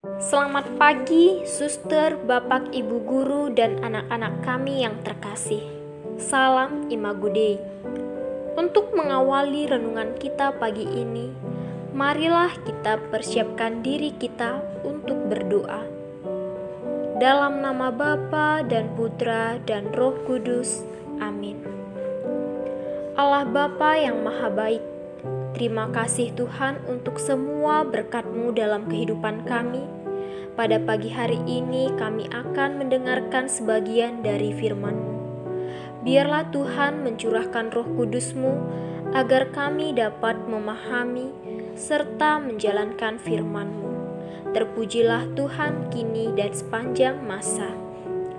Selamat pagi, suster, bapak, ibu guru, dan anak-anak kami yang terkasih. Salam Imago Dei. Untuk mengawali renungan kita pagi ini, marilah kita persiapkan diri kita untuk berdoa. Dalam nama Bapa dan Putra dan Roh Kudus. Amin. Allah Bapa yang Maha Baik, terima kasih Tuhan untuk semua berkat-Mu dalam kehidupan kami. Pada pagi hari ini kami akan mendengarkan sebagian dari firman-Mu. Biarlah Tuhan mencurahkan Roh Kudus-Mu agar kami dapat memahami serta menjalankan firman-Mu. Terpujilah Tuhan kini dan sepanjang masa.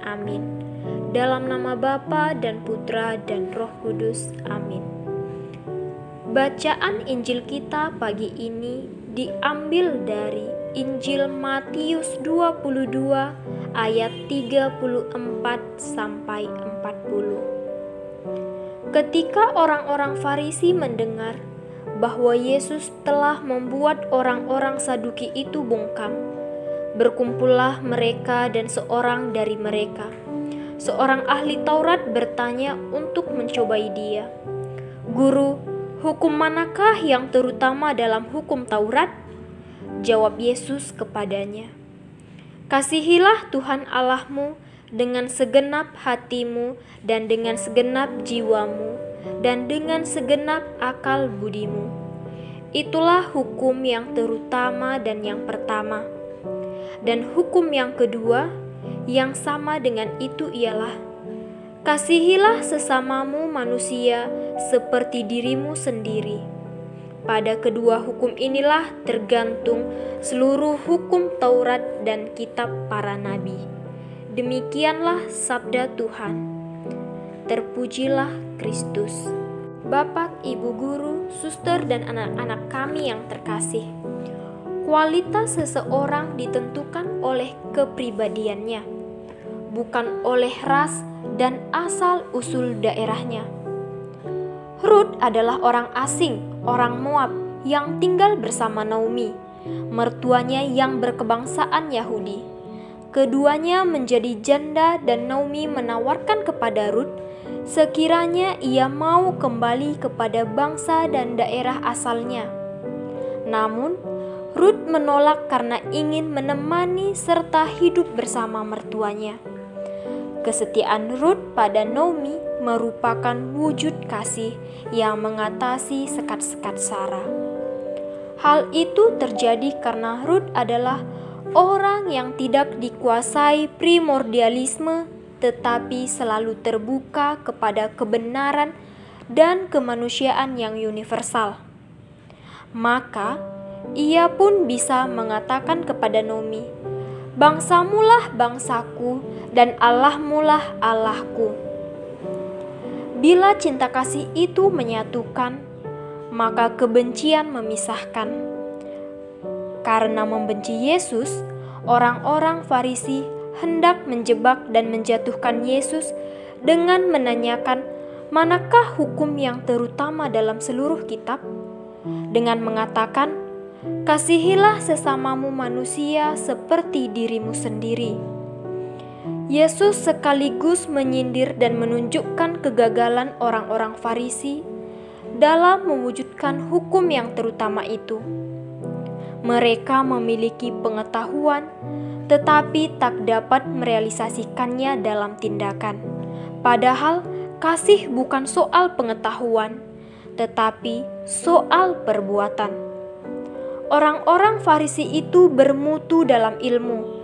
Amin. Dalam nama Bapa dan Putra dan Roh Kudus. Amin. Bacaan Injil kita pagi ini diambil dari Injil Matius 22 ayat 34 sampai 40. Ketika orang-orang Farisi mendengar bahwa Yesus telah membuat orang-orang Saduki itu bungkam, berkumpullah mereka dan seorang dari mereka, seorang ahli Taurat, bertanya untuk mencobai Dia. "Guru, hukum manakah yang terutama dalam hukum Taurat?" Jawab Yesus kepadanya, "Kasihilah Tuhan Allahmu dengan segenap hatimu dan dengan segenap jiwamu dan dengan segenap akal budimu. Itulah hukum yang terutama dan yang pertama. Dan hukum yang kedua, yang sama dengan itu ialah, kasihilah sesamamu manusia seperti dirimu sendiri. Pada kedua hukum inilah tergantung seluruh hukum Taurat dan kitab para nabi." Demikianlah sabda Tuhan. Terpujilah Kristus. Bapak, ibu guru, suster, dan anak-anak kami yang terkasih, kualitas seseorang ditentukan oleh kepribadiannya, bukan oleh ras dan asal-usul daerahnya. Rut adalah orang asing, orang Moab yang tinggal bersama Naomi, mertuanya yang berkebangsaan Yahudi. Keduanya menjadi janda dan Naomi menawarkan kepada Rut sekiranya ia mau kembali kepada bangsa dan daerah asalnya. Namun, Rut menolak karena ingin menemani serta hidup bersama mertuanya. Kesetiaan Rut pada Naomi merupakan wujud kasih yang mengatasi sekat-sekat Sara. Hal itu terjadi karena Rut adalah orang yang tidak dikuasai primordialisme, tetapi selalu terbuka kepada kebenaran dan kemanusiaan yang universal. Maka, ia pun bisa mengatakan kepada Naomi, "Bangsamulah bangsaku dan Allahmulah Allahku." Bila cinta kasih itu menyatukan, maka kebencian memisahkan. Karena membenci Yesus, orang-orang Farisi hendak menjebak dan menjatuhkan Yesus dengan menanyakan manakah hukum yang terutama dalam seluruh kitab, dengan mengatakan, "Kasihilah sesamamu manusia seperti dirimu sendiri." Yesus sekaligus menyindir dan menunjukkan kegagalan orang-orang Farisi dalam mewujudkan hukum yang terutama itu. Mereka memiliki pengetahuan, tetapi tak dapat merealisasikannya dalam tindakan. Padahal kasih bukan soal pengetahuan, tetapi soal perbuatan. Orang-orang Farisi itu bermutu dalam ilmu,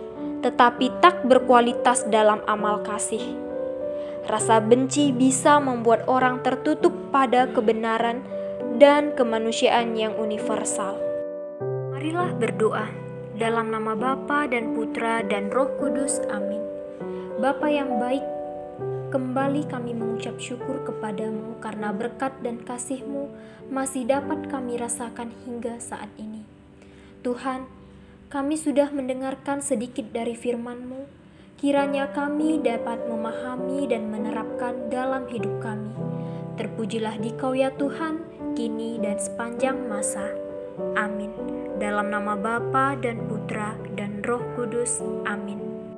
tetapi tak berkualitas dalam amal kasih. Rasa benci bisa membuat orang tertutup pada kebenaran dan kemanusiaan yang universal. Marilah berdoa. Dalam nama Bapa dan Putra dan Roh Kudus. Amin. Bapa yang baik, kembali kami mengucap syukur kepadamu karena berkat dan kasih-Mu masih dapat kami rasakan hingga saat ini. Tuhan, kami sudah mendengarkan sedikit dari firman-Mu. Kiranya kami dapat memahami dan menerapkan dalam hidup kami. Terpujilah Dikau ya Tuhan, kini dan sepanjang masa. Amin. Dalam nama Bapa dan Putra dan Roh Kudus. Amin.